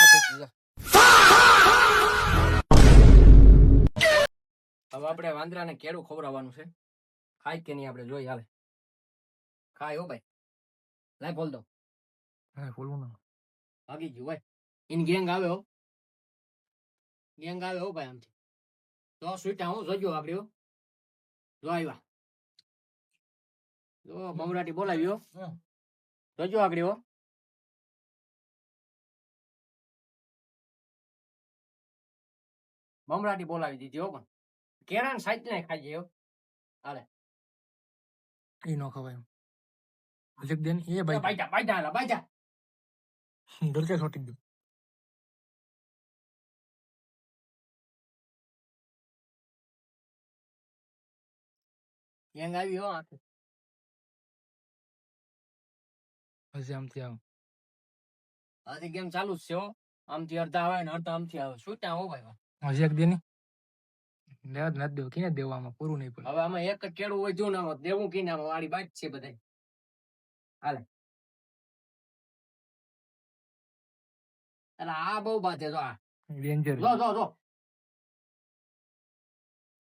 હવે આપણે વાંદરાને કેળું ખવડાવવાનું છે. ખાય કે નહીં આપણે જોઈ. હાલે ખાય હો ભાઈ. લાય બોલ દો. હા બોલવું ના. ભાગી ગયું ભાઈ. ઇન ગેંગ આવે હો. ગેંગ આવે હો ભાઈ. આમથી તો સ્વીટા હું જોજો આપડી હો. જો આવ્યા. જો બમરાટી બોલાવ્યો. જોજો આગળ હો. બમરાટી બોલાવી દીધી હો. પણ કેળા ને સાઈડ ને ખાઈ જાય. હાલે એ નો ખવાય હજક દેન એ ભાઈ બાઈજા બાઈજા હાલા બાઈજા. ડરકે છોટી દો. ગેંગ આવી હો. આખી પછી આમથી આવ આથી ગેમ ચાલુ જ છે હો. આમથી અડધા આવે ને અડધા આમથી આવે. શું ત્યાં હો ભાઈ. હજી એક દેની લેવા જ નથી દેવું. ક્યાં દેવામાં પૂરું નહીં પડે. હવે આમાં એક જ કેળું હોય જો ના દેવું કે ના વાળી બાજ છે બધા. હાલે એટલે આ બહુ બાધે. જો આ ડેન્જર જો જો જો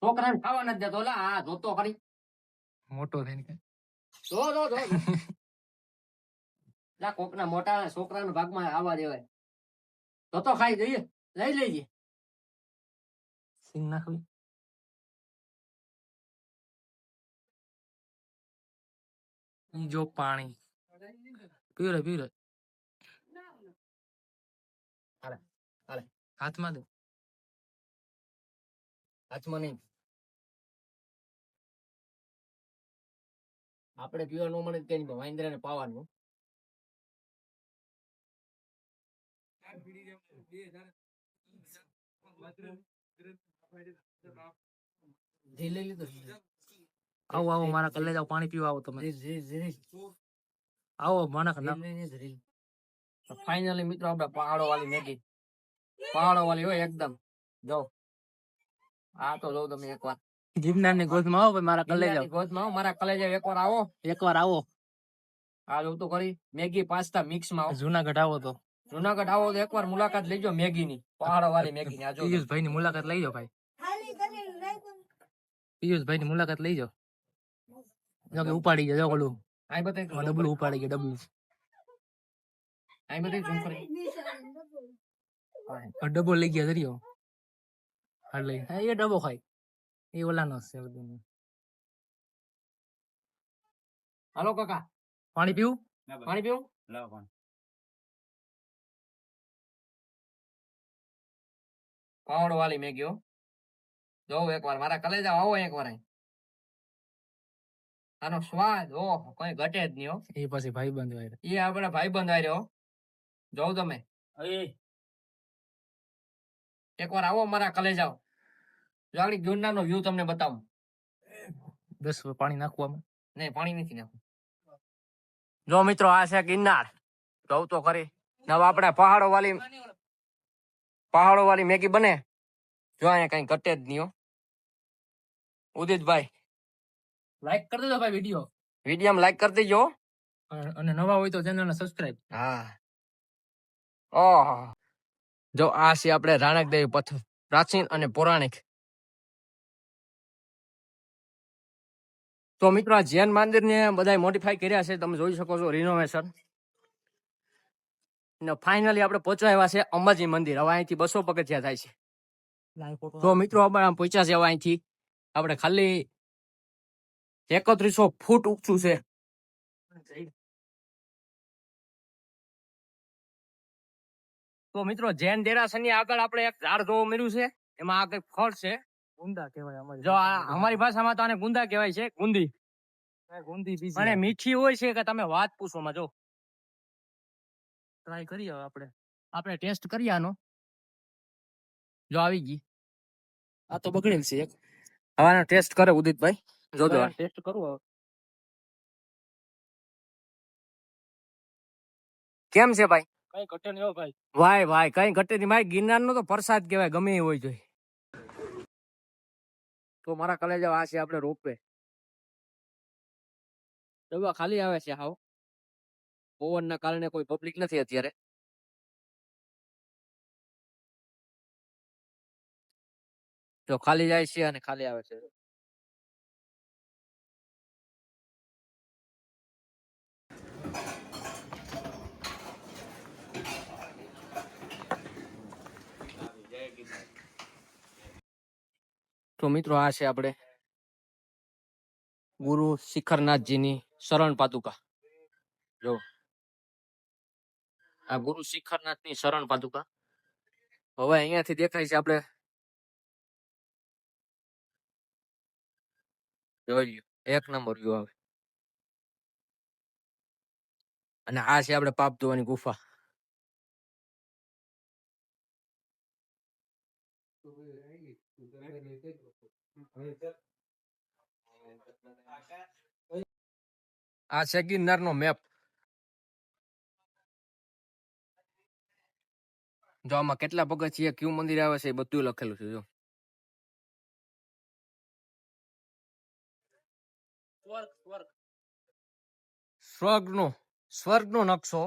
છોકરાને ખાવા નથી દેતો. લા આ જોતો ખરી. મોટો થઈને કે જો જો જો લા કોકના મોટા છોકરાના ભાગમાં આવવા દેવાય. જોતો ખાઈ જઈએ. લઈ લેજે. સિંગ નાખવી. ઈ જો પાણી પીવરે પીવરે. હાલે હાલે હાથમાં દે. હાથમાં નહીં. આપણે પીવા ન મળે કઈ નહીં. વાંદરાને પાવાનું. લઈ લીધું. આવો આવો મારા કલ્લે જાવ. પાણી પીવા આવો તમે. આવો માના ફાઇનલી મિત્રો આપણે પહાડો વાળી મેગી. પહાડો વાળી હોય એકદમ. જો આ તો જો તમે એકવાર ગિરનાર ની ગોદમાં આવો ભાઈ. મારા કલ્લે જાવ. ગોદમાં આવો. મારા કલેજા એકવાર આવો. એકવાર આવો. આ જોતું કરી મેગી પાસ્તા મિક્સ માં આવો. જુનાગઢ આવો તો. જુનાગઢ આવો તો એકવાર મુલાકાત લેજો મેગી ની. પહાડો વાળી મેગી ની. આ જો પિયુષભાઈ ની મુલાકાત લઈ જાઓ ભાઈ. પિયુષભાઈ ની મુલાકાત લઈ જાઓ. જો કે ઉપાડી ગયા. જો ઓલું આ બતાવી ડબલું ઉપાડી ગયા. ડબલું આ બતાવી ઝૂમ કરી. ડબ્બો લઈ ગયા. દરિયો હા લઈ. હા એ ડબ્બો ખાય. એ ઓલા નો છે બધું. હાલો કાકા પાણી પીવું. પાણી પીવું. લાવ પાણી. પહાડો વાળી મેગી હો. જો એકવાર મારા કલેજા આવો એકવાર. આનો સ્વાદ ઓહ કઈ ઘટે જ નહીં હો. એ પછી ભાઈ બંધ હોય. એ આપણા ભાઈ બંધ આવ્યો. જોઉં તમે એકવાર આવો મારા કલેજાઓ. જાણી ગિરનાર નો વ્યૂ તમને બતાવું. 10 પાણી નાખવામાં. નહીં પાણી નથી નાખવું. જો મિત્રો આ છે ગિરનાર. જોઉં તો ખરી. હવે આપણે પહાડો વાળી મેગી બને. જો અહીંયા કઈ ઘટે જ નહીં હો. ઉદિતભાઈ લાઈક કરી દેજો ભાઈ વિડિયો. વિડીયો લાઈક કરી દેજો. અને નવા હોય તો ચેનલ ને સબસ્ક્રાઇબ. હા ઓહ જો આ છે આપણે રાણકદેવી પથ્થર. પ્રાચીન અને પૌરાણિક. તો મિત્રો આ જૈન મંદિર ને બધા મોડિફાઈ કર્યા છે. તમે જોઈ શકો છો રિનોવેશન. ફાઇનલી આપણે પહોંચવા આવ્યા છે અંબાજી મંદિર. હવે અહીંથી 200 પગથિયા થાય છે. તો મિત્રો આપણે પહોંચ્યા છે. હવે અહીંથી આપણે ખાલી 3100 ફૂટ ઊંચું છે. તો મિત્રો જૈન દેરાસર ની આગળ આપણે એક ઝાડ જોવા મળ્યું છે. એમાં આ કઈક ફળ છે. ગુંદા કહેવાય અમારી. જો અમારી ભાષામાં તો આને ગુંદા કહેવાય છે. ગુંદી. ગુંદી બીજી અને મીઠી હોય છે કે તમે વાત પૂછો માં. જો ટ્રાય કરીએ આપણે ટેસ્ટ કરીએ આનો. જો આવી ગઈ. આ તો બગડેલ છે એક. હવે આનો ટેસ્ટ કરે ઉદિતભાઈ. જોજો ટેસ્ટ કરવું. કેમ છે ભાઈ. કઈ ઘટે નહીં હો ભાઈ. ભાઈ કઈ ઘટે નહીં ભાઈ. ગિરનાર નો તો પ્રસાદ કહેવાય ગમે એ હોય જોઈએ. તો મારા કલેજા આ છે આપણે રોપવે. ડબ્બા ખાલી આવે છે. હાવ પવન ના કારણે કોઈ પબ્લિક નથી અત્યારે. જો ખાલી જાય છે અને ખાલી આવે છે. તો મિત્રો આ છે આપણે ગુરુ શિખરનાથજીની શરણ પાદુકા. જો આ ગુરુ શિખરનાથની શરણ પાદુકા. હવે અહીંયાથી દેખાય છે આપણે જોઈ લ્યો એક નંબર વ્યૂ આવે. અને આ છે આપણે પાપ ધોવાની ગુફા. આ છે ગિરનારનો મેપ. જો આમાં કેટલા પગથિયા કયું મંદિર આવે છે એ બધું લખેલું છે. જો સ્વર્ગનો નકશો